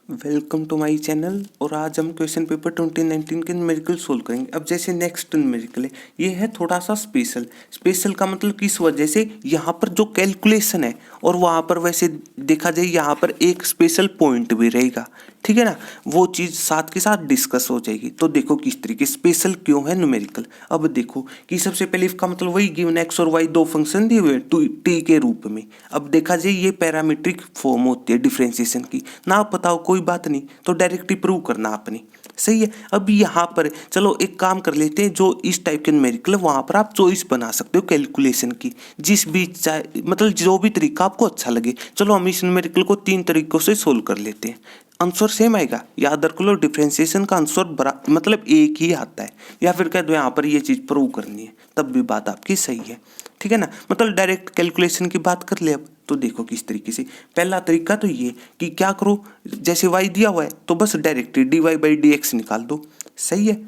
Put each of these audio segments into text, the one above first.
Welcome to my channel. और आज हम क्वेश्चन पेपर 2019 के न्यूमेरिकल सोल्व करेंगे। अब जैसे नेक्स्ट न्यूमेरिकल है, ये है थोड़ा सा स्पेशल का मतलब किस वजह से, यहाँ पर जो कैलकुलेशन है और वहाँ पर वैसे देखा जाए यहाँ पर एक स्पेशल पॉइंट भी रहेगा, ठीक है ना। वो चीज़ साथ के साथ डिस्कस हो जाएगी। तो देखो किस तरीके स्पेशल क्यों है न्यूमेरिकल। अब देखो कि सबसे पहले इसका मतलब वही गिवन एक्स और वाई दो फंक्शन दिए हुए टी के रूप में। अब देखा जाए ये पैरामीट्रिक फॉर्म होती है डिफरेंशिएशन की ना, बताओ कोई बात नहीं, तो डायरेक्टली प्रूव करना आपने, सही है। अब यहाँ पर चलो एक काम कर लेते हैं, जो इस टाइप के न्यूमेरिकल है वहाँ पर आप चॉइस बना सकते हो कैलकुलेशन की, जिस भी चाहे मतलब जो भी तरीका आपको अच्छा लगे। चलो हम इस न्यूमेरिकल को 3 तरीकों से सोल्व कर लेते हैं। आंसर सेम आएगा, याद रख लो डिफरेंशिएशन का आंसर बड़ा मतलब एक ही आता है। या फिर कह दो यहाँ पर ये चीज़ प्रूव करनी है, तब भी बात आपकी सही है, ठीक है ना। मतलब डायरेक्ट कैलकुलेशन की बात कर ले। अब तो देखो किस तरीके से, पहला तरीका तो ये कि क्या करो, जैसे y दिया हुआ है तो बस डायरेक्टली dy/dx निकाल दो, सही है।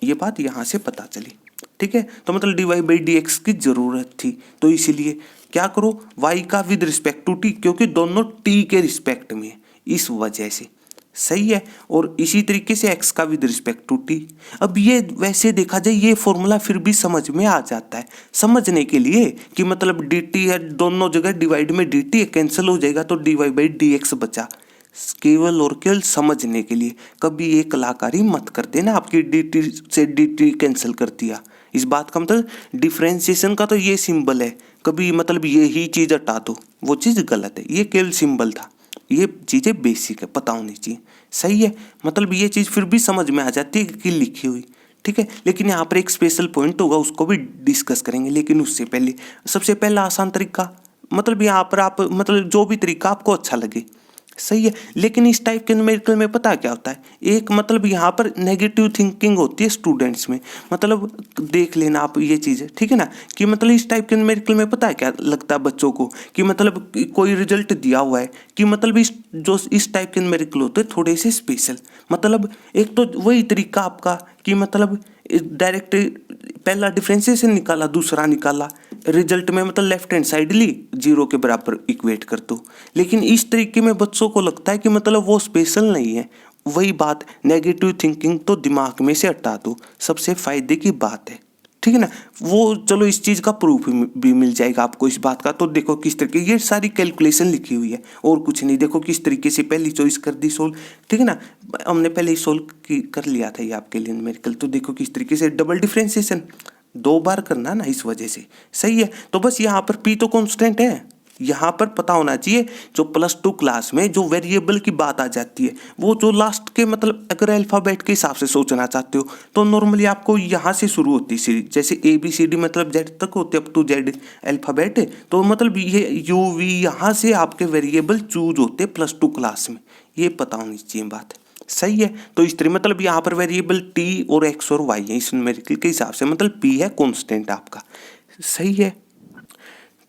ये बात यहाँ से पता चली, ठीक है। तो मतलब dy/dx की जरूरत थी, तो इसीलिए क्या करो, y का विद रिस्पेक्ट टू t, क्योंकि दोनों t के रिस्पेक्ट में, इस वजह से, सही है। और इसी तरीके से x का विद रिस्पेक्ट टू t। अब ये वैसे देखा जाए ये फॉर्मूला फिर भी समझ में आ जाता है, समझने के लिए कि मतलब dt है, दोनों जगह डिवाइड में dt कैंसिल हो जाएगा तो dy/dx बचा। केवल और केवल समझने के लिए, कभी ये कलाकारी मत कर देना आपकी dt से dt कैंसिल कर दिया। इस बात का मतलब डिफरेंशिएशन का तो ये सिंबल है, कभी मतलब यही चीज़ हटा दो, वो चीज़ गलत है। ये केवल सिंबल था, ये चीज़ें बेसिक है, पता होनी चाहिए, सही है। मतलब ये चीज़ फिर भी समझ में आ जाती है कि लिखी हुई, ठीक है। लेकिन यहाँ पर एक स्पेशल पॉइंट होगा, उसको भी डिस्कस करेंगे। लेकिन उससे पहले सबसे पहला आसान तरीका, मतलब यहाँ पर आप मतलब जो भी तरीका आपको अच्छा लगे, सही है। लेकिन इस टाइप के न्यूमेरिकल में पता क्या होता है, एक मतलब यहाँ पर नेगेटिव थिंकिंग होती है स्टूडेंट्स में। मतलब देख लेना आप ये चीज़, ठीक है ना, कि मतलब इस टाइप के न्यूमेरिकल में पता है क्या लगता है बच्चों को, कि मतलब कोई रिजल्ट दिया हुआ है कि मतलब इस टाइप के न्यूमेरिकल होते हैं थोड़े से स्पेशल। मतलब एक तो वही तरीका आपका कि मतलब डायरेक्ट पहला डिफरेंशिएशन निकाला, दूसरा निकाला, रिजल्ट में मतलब लेफ्ट हैंड साइड ली, 0 के बराबर इक्वेट कर दो। लेकिन इस तरीके में बच्चों को लगता है कि मतलब वो स्पेशल नहीं है। वही बात, नेगेटिव थिंकिंग तो दिमाग में से हटा दो, सबसे फायदे की बात है, ठीक है ना। वो चलो इस चीज़ का प्रूफ भी मिल जाएगा आपको इस बात का। तो देखो किस तरीके, ये सारी कैलकुलेशन लिखी हुई है और कुछ नहीं। देखो किस तरीके से पहली चॉइस कर दी सोल्व, ठीक है ना, हमने पहले ही सोल्व कर लिया था ये आपके लिए न्यूमेरिकल। तो देखो किस तरीके से डबल डिफरेंशिएशन 2 बार करना ना, इस वजह से, सही है। तो बस यहाँ पर p तो कांस्टेंट है, यहाँ पर पता होना चाहिए जो +2 क्लास में जो वेरिएबल की बात आ जाती है, वो जो लास्ट के मतलब अगर अल्फ़ाबेट के हिसाब से सोचना चाहते हो तो नॉर्मली आपको यहाँ से शुरू होती है सीरीज, जैसे ABCD मतलब Z तक होते अप टू Z अल्फ़ाबेट। तो मतलब ये UV यहाँ से आपके वेरिएबल चूज होते +2 क्लास में, ये पता होनी चाहिए बात, सही है। तो इस तरह मतलब यहाँ पर वेरिएबल t और x और y है इस न्यूमेरिकल के हिसाब से, मतलब p है कांस्टेंट आपका, सही है।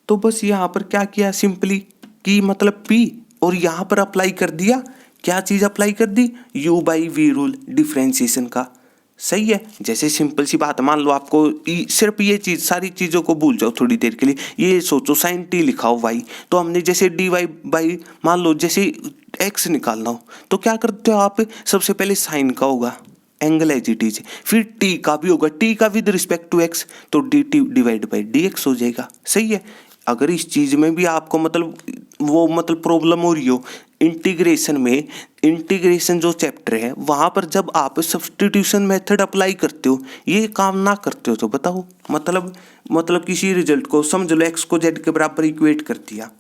तो बस यहाँ पर क्या किया सिंपली कि मतलब p और यहाँ पर अप्लाई कर दिया, क्या चीज़ अप्लाई कर दी, u/v रूल डिफरेंशिएशन का, सही है। जैसे सिंपल सी बात, मान लो आपको सिर्फ ये चीज़, सारी चीज़ों को भूल जाओ थोड़ी देर के लिए, ये सोचो sin t लिखा हो y, तो हमने जैसे dy मान लो जैसे x निकालना हो तो क्या करते हो आप, सबसे पहले साइन का होगा एंगल एज इट इज, फिर t का भी होगा, t का विद रिस्पेक्ट टू x, तो dt/dx हो जाएगा, सही है। अगर इस चीज़ में भी आपको मतलब वो मतलब प्रॉब्लम हो रही हो इंटीग्रेशन में, इंटीग्रेशन जो चैप्टर है वहाँ पर जब आप सब्स्टिट्यूशन मेथड अप्लाई करते हो, ये काम ना करते हो तो बताओ, मतलब किसी रिजल्ट को समझ लो x को z के बराबर इक्वेट कर दिया,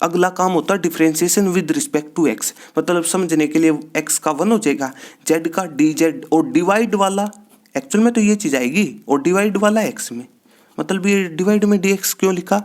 अगला काम होता है differentiation with respect to x, मतलब समझने के लिए x का 1 हो जाएगा, z का dz, और डिवाइड वाला एक्चुअल में तो ये चीज़ आएगी, और डिवाइड वाला x में, मतलब ये डिवाइड में dx क्यों लिखा,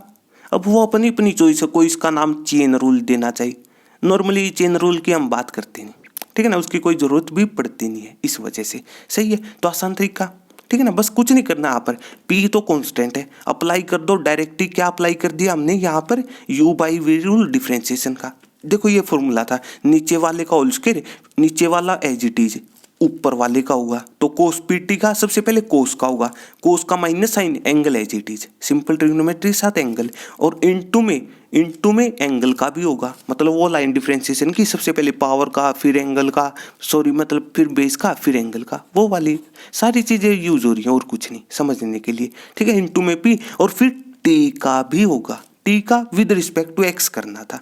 अब वो अपनी अपनी चॉइस है, कोई इसका नाम चेन रूल देना चाहिए। नॉर्मली चेन रूल की हम बात करते नहीं, ठीक है ना, उसकी कोई ज़रूरत भी पड़ती नहीं है इस वजह से, सही है। तो आसान तरीका, ठीक है ना, बस कुछ नहीं करना। यहाँ पर p तो कांस्टेंट है, अप्लाई कर दो डायरेक्टली, क्या अप्लाई कर दिया हमने यहाँ पर u/v रूल डिफरेंशिएशन का। देखो ये फॉर्मूला था, नीचे वाले का होल स्क्वायर, नीचे वाला एज इट इज, ऊपर वाले का होगा तो कोस पीटी का सबसे पहले कोस का होगा, कोस का sine angle as it is, simple trigonometry साथ एंगल, और इनटू में एंगल का भी होगा, मतलब वो लाइन डिफरेंशिएशन की सबसे पहले पावर का फिर एंगल का, सॉरी मतलब फिर बेस का फिर एंगल का, वो वाली सारी चीजें यूज हो रही हैं और कुछ नहीं समझने के लिए, ठीक है। इनटू में पी, और फिर टी का भी होगा, टी का विद रिस्पेक्ट टू एक्स करना था,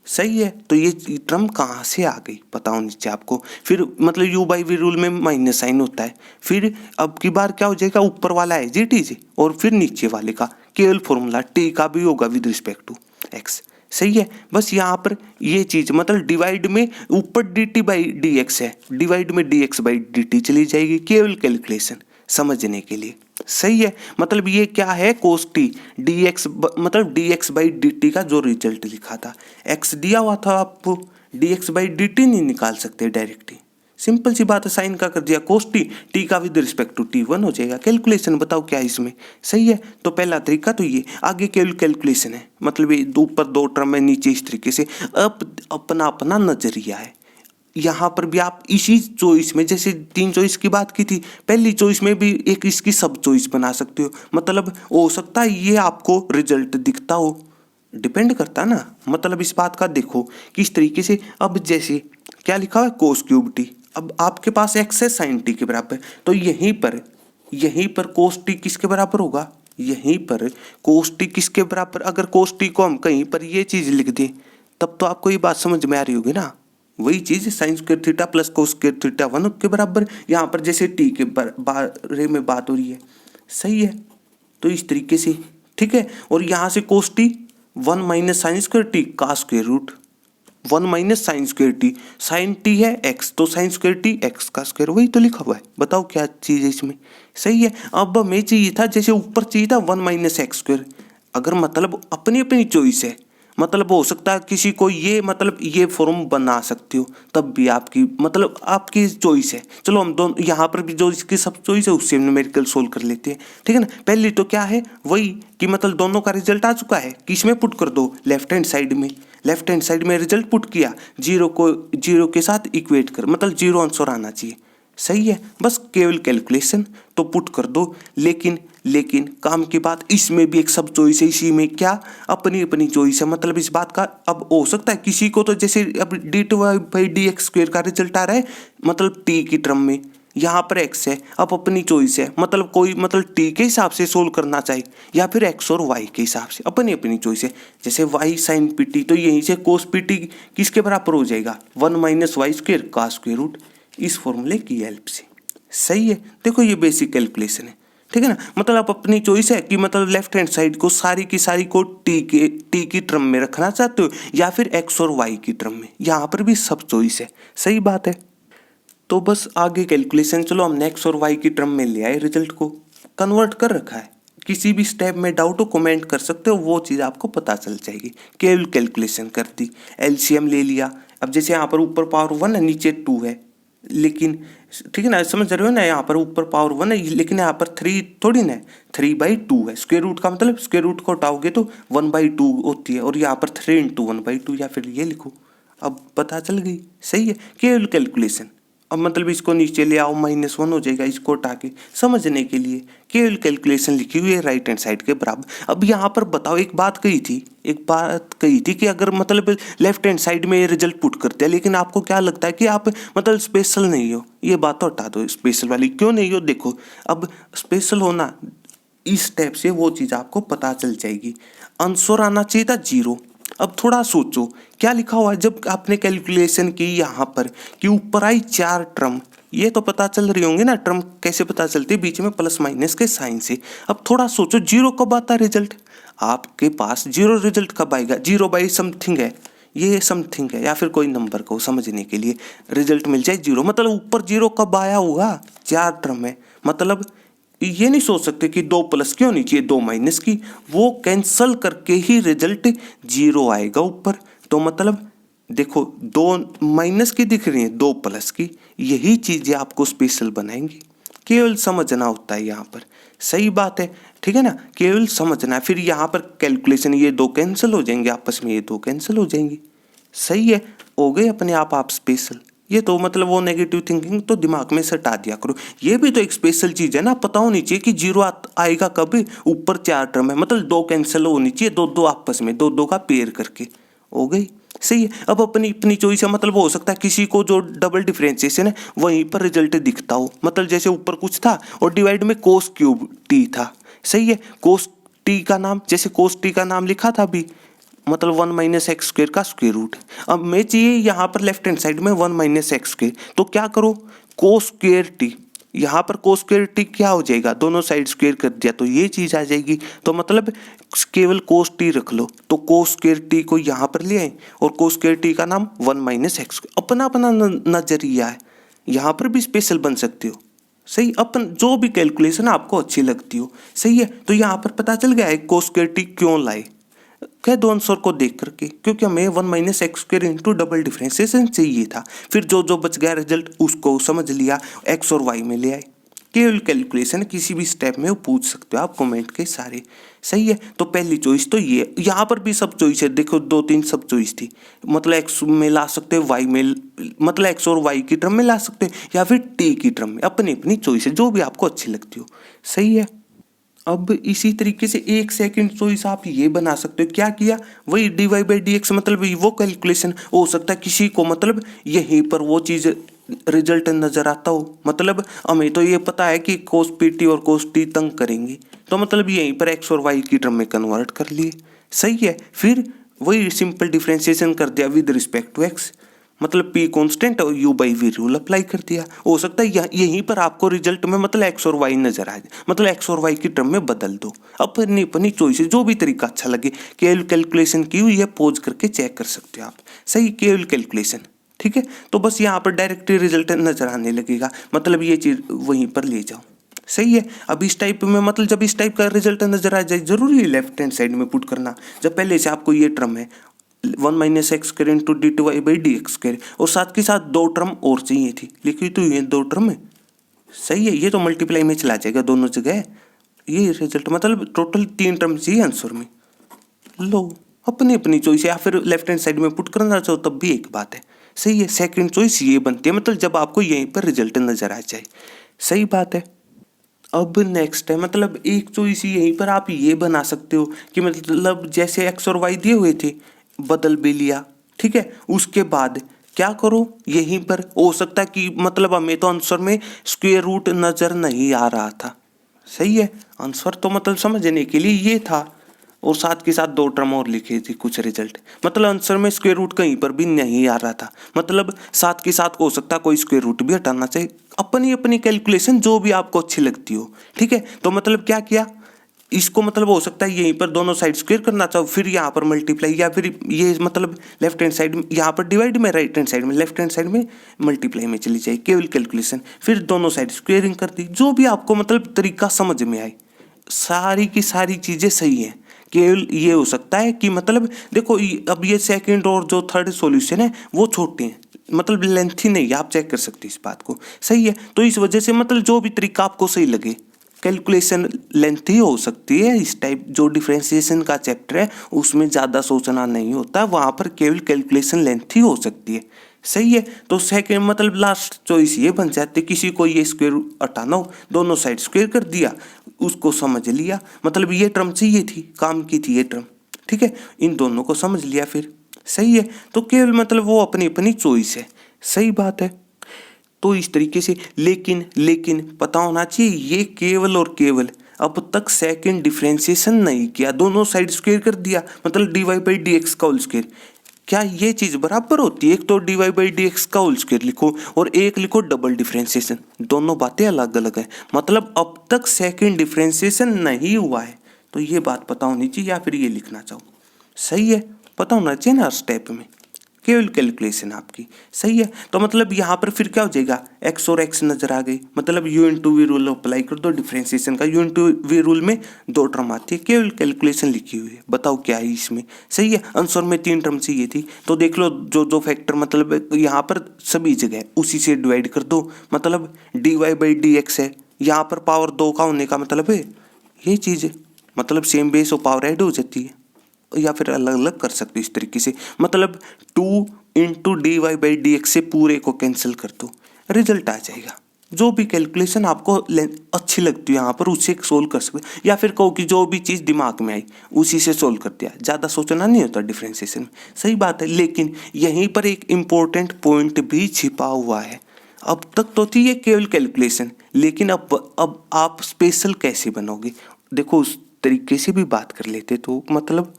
सही है। तो ये टर्म कहाँ से आ गई बताओ नीचे आपको, फिर मतलब यू बाई वी रूल में माइनस साइन होता है, फिर अब की बार क्या हो जाएगा, ऊपर वाला है जी टी जी और फिर नीचे वाले का केवल फॉर्मूला टी का भी होगा विद रिस्पेक्ट टू एक्स, सही है। बस यहाँ पर ये चीज मतलब डिवाइड में ऊपर D T by d x है, डिवाइड में D x by d T चली जाएगी, केवल कैलकुलेशन समझने के लिए, सही है। मतलब ये क्या है, कोस टी डी एक्स मतलब D x by d T का जो रिजल्ट लिखा था, एक्स दिया हुआ था आपको, D x by d T नहीं निकाल सकते डायरेक्टली, सिंपल सी बात है, साइन का कर दिया कोस टी, टी का with respect to t one हो जाएगा, कैलकुलेशन बताओ क्या है इसमें, सही है। तो पहला तरीका तो ये, आगे केवल कैलकुलेशन है, मतलब ये ऊपर दो टर्म है नीचे इस तरीके से, अब अपना अपना नजरिया है। यहाँ पर भी आप इसी चॉइस में, जैसे 3 चॉइस की बात की थी, पहली चॉइस में भी एक इसकी सब चॉइस बना सकते हो, मतलब हो सकता है ये आपको रिजल्ट दिखता हो, डिपेंड करता है ना, मतलब इस बात का देखो किस तरीके से। अब जैसे क्या लिखा हुआ है कोस क्यूब टी, अब आपके पास एक्स है साइन टी के बराबर, तो यहीं पर कोस टी किसके बराबर होगा, यहीं पर कोस टी किसके बराबर, अगर कोस टी को हम कहीं पर ये चीज लिख दें तब तो आपको ये बात समझ में आ रही होगी ना, वही चीज sine square theta plus cos square theta 1 के बराबर, यहाँ पर जैसे टी के बारे में बात हो रही है, सही है। तो इस तरीके से ठीक है, और यहाँ से cos t 1 minus sine square t का square root 1 minus sine square t, sine t है एक्स तो साइन स्क्वायर टी एक्स का स्क्वायर, वही तो लिखा हुआ है, बताओ क्या चीज है इसमें, सही है। अब हमें चाहिए था जैसे ऊपर चाहिए था 1 माइनस एक्स स्क्वायर, अगर मतलब अपनी अपनी चॉइस है, मतलब हो सकता है किसी को ये मतलब ये फॉर्म बना सकते हो, तब भी आपकी मतलब आपकी चॉइस है। चलो हम दोनों यहाँ पर भी जो इसकी सब चॉइस है उससे न्यूमेरिकल सोल्व कर लेते हैं, ठीक है ना। पहले तो क्या है वही कि मतलब दोनों का रिजल्ट आ चुका है, किसमें पुट कर दो, लेफ्ट हैंड साइड में, लेफ्ट हैंड साइड में रिजल्ट पुट किया, जीरो को जीरो के साथ इक्वेट कर, मतलब जीरो आंसर आना चाहिए, सही है। बस केवल कैलकुलेशन तो पुट कर दो, लेकिन काम की बात इसमें भी एक सब चॉइस है, इसी में क्या अपनी अपनी चॉइस है, मतलब इस बात का अब हो सकता है किसी को तो जैसे अब D two by d x square का रिजल्ट आ रहा है मतलब टी की टर्म में, यहाँ पर एक्स है, अब अपनी चॉइस है, मतलब कोई मतलब टी के हिसाब से सोल्व करना चाहिए या फिर एक्स और वाई के हिसाब से, अपनी अपनी चॉइस है। जैसे वाई साइन पी टी, तो यहीं से कोस पी टी किसके बराबर हो जाएगा, 1 माइनस वाई स्क्वायर का स्क्वायर रूट, इस फॉर्मूले की हेल्प से, सही है। देखो ये बेसिक कैलकुलेशन है, ठीक है ना। मतलब आप अपनी चॉइस है कि मतलब लेफ्ट हैंड साइड को सारी की सारी को टी की टर्म में रखना चाहते हो या फिर एक्स और वाई की टर्म में, यहाँ पर भी सब चॉइस है, सही बात है। तो बस आगे कैलकुलेशन, चलो हमने एक्स और वाई की टर्म में ले आए, रिजल्ट को कन्वर्ट कर रखा है, किसी भी स्टेप में डाउट हो कमेंट कर सकते हो, वो चीज़ आपको पता चल जाएगी। केवल कैलकुलेशन कर दी, एलसीएम ले लिया। अब जैसे यहाँ पर ऊपर पावर 1 है नीचे 2 है, लेकिन ठीक है ना, समझ रहे हो ना, यहाँ पर ऊपर पावर 1 है लेकिन यहाँ पर 3 थोड़ी ना है, 3/2 है, स्क्वायर रूट का मतलब स्क्वायर रूट को हटाओगे तो 1/2 होती है, और यहाँ पर 3 × 1/2 या फिर ये लिखो, अब पता चल गई, सही है। केवल कैलकुलेशन, अब मतलब इसको नीचे ले आओ -1 हो जाएगा, इसको हटा के समझने के लिए केवल कैलकुलेशन लिखी हुई है राइट हैंड साइड के बराबर। अब यहाँ पर बताओ एक बात कही थी कि अगर मतलब लेफ्ट हैंड साइड में ये रिजल्ट पुट करते हैं, लेकिन आपको क्या लगता है कि आप मतलब स्पेशल नहीं हो, ये बात तो हटा दो, स्पेशल वाली क्यों नहीं हो। देखो अब स्पेशल होना इस स्टेप से वो चीज़ आपको पता चल जाएगी। आंसर आना चाहिए था 0। अब थोड़ा सोचो क्या लिखा हुआ है, जब आपने कैलकुलेशन की यहाँ पर कि ऊपर आई 4 टर्म, ये तो पता चल रही होंगी ना, टर्म कैसे पता चलती है, बीच में प्लस माइनस के साइन से। अब थोड़ा सोचो 0 कब आता है रिजल्ट, आपके पास 0 रिजल्ट कब आएगा, 0 समथिंग है, ये समथिंग है या फिर कोई नंबर को समझने के लिए रिजल्ट मिल जाए 0, मतलब ऊपर 0 कब आया होगा, 4 टर्म है, मतलब ये नहीं सोच सकते कि 2 प्लस की होनी चाहिए 2 माइनस की, वो कैंसल करके ही रिजल्ट 0 आएगा ऊपर। तो मतलब देखो 2 माइनस की दिख रही है 2 प्लस की, यही चीजें आपको स्पेशल बनाएंगी, केवल समझना होता है यहाँ पर, सही बात है, ठीक है ना, केवल समझना है। फिर यहाँ पर कैलकुलेशन ये 2 कैंसिल हो जाएंगे आपस में, ये 2 कैंसिल हो जाएंगी, सही है, हो गए अपने आप स्पेशल। ये तो मतलब वो नेगेटिव थिंकिंग तो दिमाग में से हटा दिया करो। ये भी तो एक स्पेशल चीज है ना, पता होनी चाहिए कि जीरो आएगा कब, ऊपर 4 टर्म है मतलब 2 कैंसिल होनी चाहिए, 2 आपस में 2 का पेयर करके हो गई। सही है। अब अपनी अपनी चॉइस है, मतलब हो सकता है किसी को जो डबल डिफरेंशिएशन है वहीं पर रिजल्ट दिखता हो, मतलब जैसे ऊपर कुछ था और डिवाइड में कोस क्यूब टी था। सही है। कोस टी का नाम, जैसे कोस टी का नाम लिखा था अभी, मतलब 1 माइनस एक्स स्क्वेयर का स्क्वेयर रूट। अब मैं चाहिए यहाँ पर लेफ्ट हैंड साइड में 1 माइनस एक्स स्क्वेयर, तो क्या करो, कोस स्क्वेयर टी, यहाँ पर कोस स्क्वेयर टी क्या हो जाएगा, दोनों साइड स्क्वेयर कर दिया तो ये चीज आ जाएगी। तो मतलब केवल कोस टी रख लो, तो कोस स्क्वेयर टी को यहाँ पर ले आए और कोस स्क्वेयर टी का नाम 1 माइनस एक्स, अपना अपना नजरिया है, यहाँ पर भी स्पेशल बन सकते हो। सही, अपन जो भी कैलकुलेशन आपको अच्छी लगती हो। सही है। तो यहाँ पर पता चल गया है कोस स्क्वेयर टी क्यों लाए, क्या दो आंसर को देख करके, क्योंकि हमें 1 minus x square into double differentiation चाहिए था। फिर जो जो बच गया रिजल्ट उसको समझ लिया, एक्स और वाई में ले आए। केवल कैलकुलेशन किसी भी स्टेप में वो पूछ सकते हो आप कमेंट के सारे। सही है। तो पहली चॉइस तो ये, यहाँ पर भी सब चॉइस है, देखो 2 3 सब चॉइस थी, मतलब एक्स में ला सकते हो, वाई में मतलब एक्स और वाई की टर्म में ला सकते हो, या फिर टी की टर्म में, अपनी अपनी चॉइस है जो भी आपको अच्छी लगती हो। सही है। अब इसी तरीके से एक सेकंड चॉइस आप ये बना सकते हो, क्या किया, वही d y by d x, मतलब वो कैलकुलेशन हो सकता है किसी को मतलब यहीं पर वो चीज़ रिजल्ट नजर आता हो, मतलब हमें तो ये पता है कि कोस पी टी और कोस टी तंग करेंगे, तो मतलब यहीं पर एक्स और वाई की टर्म में कन्वर्ट कर लिए। सही है। फिर वही सिंपल डिफरेंशिएशन कर दिया विद रिस्पेक्ट टू एक्स, मतलब पी कांस्टेंट और u by v rule apply कर दिया। हो सकता है यहीं पर आपको रिजल्ट में मतलब एक्स और वाई नजर आ जाए, मतलब एक्स और वाई की टर्म में बदल दो, अपनी अपनी चॉइस, जो भी तरीका अच्छा लगे। केवल कैलकुलेशन की हुई है, पोज करके चेक कर सकते हो आप। सही, केवल कैलकुलेशन। ठीक है। तो बस यहाँ पर डायरेक्ट रिजल्ट नजर आने लगेगा, मतलब ये चीज वहीं पर ले जाओ। सही है। अब इस टाइप में मतलब जब इस टाइप का रिजल्ट नजर आ जाए, जरूरी है लेफ्ट हैंड साइड में पुट करना, जब पहले से आपको ये टर्म है 1 minus x square into d two y by d x square, और साथ के साथ 2 टर्म और चाहिए थी, लिखी तो ये 2 टर्म है। सही है। ये तो मल्टीप्लाई में चला जाएगा दोनों जगह, ये रिजल्ट मतलब टोटल 3 टर्म चाहिए आंसर में। लो, अपनी अपनी चॉइस, या फिर लेफ्ट हैंड साइड में पुट करना चाहो तब भी एक बात है। सही है। सेकंड चॉइस ये बनती है, मतलब जब आपको यहीं पर रिजल्ट नजर आ जाए। सही बात है। अब नेक्स्ट है, मतलब एक चॉइस यहीं पर आप ये बना सकते हो कि मतलब जैसे एक्स और वाई दिए हुए थे, बदल भी लिया। ठीक है। उसके बाद क्या करो, यहीं पर हो सकता है कि मतलब हमें तो आंसर में स्क्वायर रूट नजर नहीं आ रहा था। सही है। आंसर तो मतलब समझने के लिए ये था, और साथ के साथ 2 टर्म और लिखे थे कुछ रिजल्ट, मतलब आंसर में स्क्वायर रूट कहीं पर भी नहीं आ रहा था, मतलब साथ के साथ हो सकता है कोई स्क्वायर रूट भी हटाना चाहिए। अपनी अपनी कैलकुलेशन जो भी आपको अच्छी लगती हो। ठीक है। तो मतलब क्या किया, इसको मतलब हो सकता है यहीं पर दोनों साइड स्क्वायर करना चाहो, फिर यहाँ पर मल्टीप्लाई, या फिर ये मतलब लेफ्ट हैंड साइड में यहाँ पर डिवाइड में, राइट हैंड साइड में, लेफ्ट हैंड साइड में मल्टीप्लाई में चली जाए, केवल कैलकुलेशन, फिर दोनों साइड स्क्वेयरिंग कर दी, जो भी आपको मतलब तरीका समझ में आए। सारी की सारी चीजें सही हैं। केवल ये हो सकता है कि मतलब देखो अब ये सेकंड और जो थर्ड सॉल्यूशन है वो छोटे हैं, मतलब लेंथी नहीं है, आप चेक कर सकते हैं इस बात को। सही है। तो इस वजह से मतलब जो भी तरीका आपको सही लगे, कैलकुलेशन लेंथी हो सकती है इस टाइप, जो डिफरेंशिएशन का चैप्टर है उसमें ज़्यादा सोचना नहीं होता, वहाँ पर केवल कैलकुलेशन लेंथी हो सकती है। सही है। तो सेकंड मतलब लास्ट चॉइस ये बन जाती है, किसी को ये स्क्वायर हटाना हो, दोनों साइड स्क्वायर कर दिया, उसको समझ लिया, मतलब ये टर्म चाहिए थी, काम की थी ये टर्म। ठीक है। इन दोनों को समझ लिया फिर। सही है। तो केवल मतलब वो अपनी अपनी चॉइस है। सही बात है। तो इस तरीके से, लेकिन लेकिन पता होना चाहिए ये केवल और केवल अब तक सेकंड डिफरेंशिएशन नहीं किया, दोनों साइड स्क्वायर कर दिया, मतलब d y by d x का होल स्क्वायर। क्या ये चीज बराबर होती है, एक तो d y by d x का होल स्क्वायर लिखो और एक लिखो डबल डिफरेंशिएशन, दोनों बातें अलग अलग है, मतलब अब तक सेकंड डिफरेंशिएशन नहीं हुआ है, तो ये बात पता होनी चाहिए, या फिर ये लिखना चाहो। सही है। पता होना चाहिए ना स्टेप में, केवल कैलकुलेशन आपकी। सही है। तो मतलब यहाँ पर फिर क्या हो जाएगा, एक्स और एक्स नजर आ गई, मतलब u into v rule apply कर दो डिफरेंशिएशन का, यू इंटू वी रूल में 2 टर्म आती है, केवल कैलकुलेशन लिखी हुई है, बताओ क्या है इसमें। सही है। आंसर में 3 टर्म चाहिए थी, तो देख लो जो जो फैक्टर मतलब यहाँ पर सभी जगह उसी से डिवाइड कर दो, मतलब d y by d x है, यहाँ पर पावर 2 का होने का मतलब है ये चीज़ है, मतलब सेम बेस और पावर ऐड हो जाती है, या फिर अलग अलग कर सकते हो इस तरीके से, मतलब 2 into d y by d x से पूरे को कैंसिल कर दो, रिजल्ट आ जाएगा। जो भी कैलकुलेशन आपको अच्छी लगती है यहाँ पर उससे सोल्व कर सकते, या फिर कहो कि जो भी चीज़ दिमाग में आई उसी से सोल्व कर दिया, ज़्यादा सोचना नहीं होता डिफ्रेंसिएशन में। सही बात है, लेकिन यहीं पर एक इम्पोर्टेंट पॉइंट भी छिपा हुआ है। अब तक तो थी ये केवल कैलकुलेशन, लेकिन अब आप स्पेशल कैसे बनोगे, देखो उस तरीके से भी बात कर लेते तो मतलब,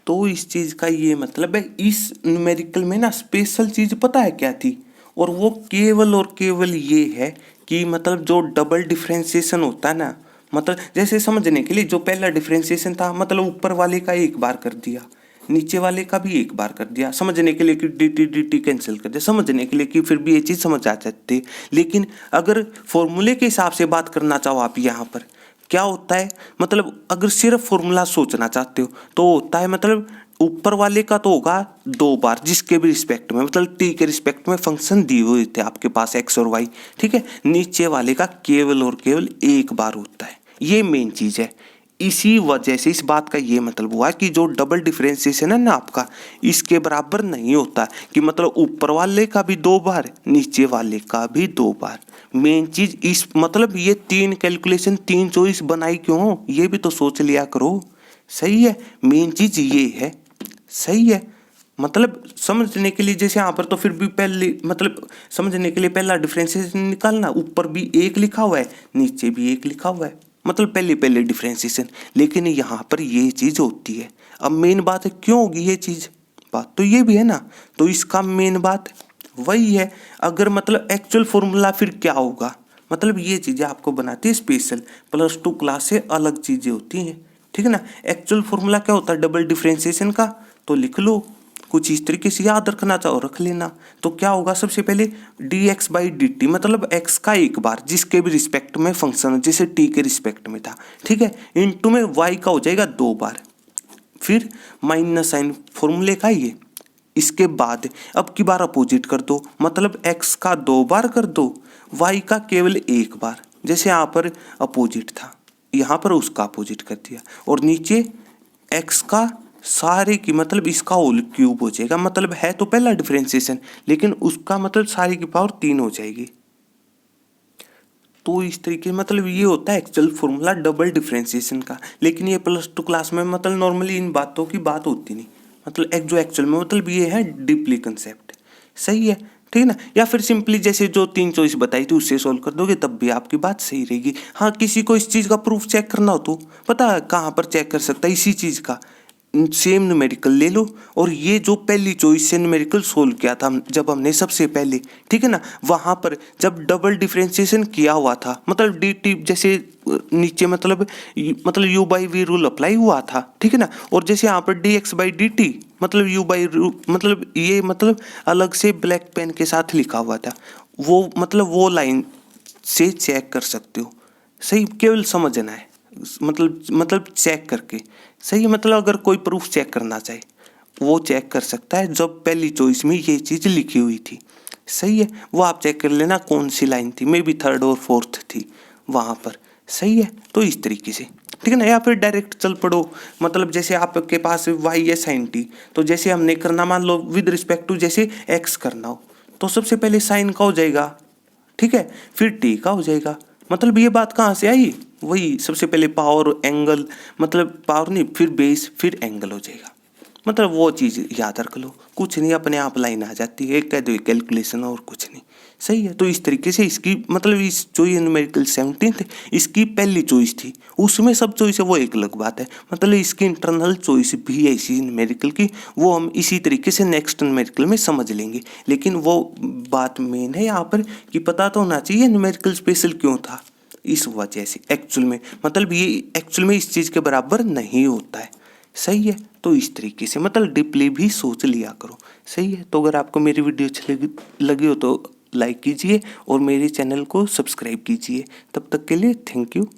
तो इस चीज़ का ये मतलब है, इस न्यूमेरिकल में ना स्पेशल चीज़ पता है क्या थी, और वो केवल और केवल ये है कि मतलब जो डबल डिफ्रेंसिएशन होता है ना, मतलब जैसे समझने के लिए जो पहला डिफ्रेंसिएशन था, मतलब ऊपर वाले का एक बार कर दिया, नीचे वाले का भी एक बार कर दिया, समझने के लिए कि डी टी कैंसिल कर दिया, समझने के लिए कि फिर भी ये चीज़ समझ आ जाती है। लेकिन अगर फॉर्मूले के हिसाब से बात करना चाहो आप यहाँ पर क्या होता है, मतलब अगर सिर्फ फॉर्मूला सोचना चाहते हो तो होता है, मतलब ऊपर वाले का तो होगा 2 बार जिसके भी रिस्पेक्ट में, मतलब टी के रिस्पेक्ट में फंक्शन दिए हुए थे आपके पास एक्स और वाई, ठीक है। नीचे वाले का केवल और केवल एक बार होता है, ये मेन चीज़ है। इसी वजह से इस बात का ये मतलब हुआ कि जो डबल डिफरेंशिएशन है ना आपका, इसके बराबर नहीं होता कि मतलब ऊपर वाले का भी 2 बार नीचे वाले का भी 2 बार। मेन चीज इस मतलब ये 3 कैलकुलेशन 3 चॉइस बनाई क्यों, ये भी तो सोच लिया करो। सही है, मेन चीज ये है। सही है, मतलब समझने के लिए जैसे यहाँ पर तो फिर भी पहले मतलब समझने के लिए पहला डिफरेंशिएशन निकालना, ऊपर भी 1 लिखा हुआ है नीचे भी 1 लिखा हुआ है, मतलब पहले डिफरेंशिएशन। लेकिन यहाँ पर ये चीज़ होती है। अब मेन बात है क्यों होगी ये चीज़, बात तो ये भी है ना, तो इसका मेन बात वही है। अगर मतलब एक्चुअल फॉर्मूला फिर क्या होगा, मतलब ये चीज़ें आपको बनाती है स्पेशल, +2 क्लास से अलग चीज़ें होती हैं, ठीक है ना। एक्चुअल फॉर्मूला क्या होता है डबल डिफरेंशिएशन का, तो लिख लो, कुछ इस तरीके से याद रखना चाहो रख लेना। तो क्या होगा, सबसे पहले dx बाई डी टी, मतलब x का एक बार जिसके भी रिस्पेक्ट में फंक्शन हो, जैसे t के रिस्पेक्ट में था, ठीक है, इनटू में y का हो जाएगा 2 बार, फिर माइनस साइन फॉर्मूले का ये। इसके बाद अब की बार अपोजिट कर दो, मतलब x का 2 बार कर दो, y का केवल 1 बार, जैसे यहाँ पर अपोजिट था यहाँ पर उसका अपोजिट कर दिया, और नीचे x का सारे की मतलब इसका होल क्यूब हो जाएगा, मतलब है तो पहला डिफरेंशिएशन लेकिन उसका मतलब सारे की पावर 3 हो जाएगी। तो इस तरीके मतलब ये होता है एक्चुअल फॉर्मूला डबल डिफरेंशिएशन का। लेकिन ये +2 क्लास में मतलब नॉर्मली इन बातों की बात होती नहीं, मतलब एक जो एक्चुअल में मतलब ये है डीपली कंसेप्ट। सही है, ठीक है ना। या फिर सिंपली जैसे जो 3 चॉइस बताई थी उससे सॉल्व कर दोगे तब भी आपकी बात सही रहेगी। हाँ, किसी को इस चीज़ का प्रूफ चेक करना हो तो पता है कहाँ पर चेक कर सकता है, इसी चीज़ का सेम न्यूमेरिकल ले लो, और ये जो पहली चॉइस से न्यूमेरिकल सोल्व किया था जब हमने सबसे पहले, ठीक है ना, वहाँ पर जब डबल डिफरेंशिएशन किया हुआ था, मतलब डी टी जैसे नीचे मतलब u by v rule apply हुआ था, ठीक है ना, और जैसे यहाँ पर d x by d t मतलब यू बाई मतलब ये मतलब अलग से ब्लैक पेन के साथ लिखा हुआ था, वो मतलब वो लाइन से चेक कर सकते हो। सही, केवल समझना है, मतलब चेक करके। सही है, मतलब अगर कोई प्रूफ चेक करना चाहे वो चेक कर सकता है जब पहली चॉइस में ये चीज़ लिखी हुई थी। सही है, वो आप चेक कर लेना कौन सी लाइन थी, मे बी 3rd और 4th थी वहाँ पर। सही है, तो इस तरीके से, ठीक है ना। या फिर डायरेक्ट चल पड़ो, मतलब जैसे आपके पास y है sin t, तो जैसे हमने करना मान लो विद रिस्पेक्ट टू जैसे x करना हो तो सबसे पहले साइन का हो जाएगा, ठीक है, फिर t का हो जाएगा। मतलब ये बात कहाँ से आई, वही सबसे पहले पावर एंगल, मतलब पावर नहीं फिर बेस फिर एंगल हो जाएगा, मतलब वो चीज़ याद रख लो, कुछ नहीं अपने आप लाइन आ जाती है, कह दो कैलकुलेशन और कुछ नहीं। सही है, तो इस तरीके से इसकी मतलब इस जो ये न्यूमेरिकल 17 थे इसकी पहली चॉइस थी, उसमें सब चॉइस है वो एक अलग बात है, मतलब इसकी इंटरनल चॉइस भी है इसी न्यूमेरिकल की, वो हम इसी तरीके से नेक्स्ट न्यूमेरिकल में समझ लेंगे। लेकिन वो बात मेन है यहाँ पर कि पता तो होना चाहिए न्यूमेरिकल स्पेशल क्यों था, इस वजह से एक्चुअल में मतलब ये एक्चुअल में इस चीज़ के बराबर नहीं होता है। सही है, तो इस तरीके से मतलब डीपली भी सोच लिया करो। सही है, तो अगर आपको मेरी वीडियो अच्छी लगी हो तो लाइक कीजिए और मेरे चैनल को सब्सक्राइब कीजिए। तब तक के लिए थैंक यू।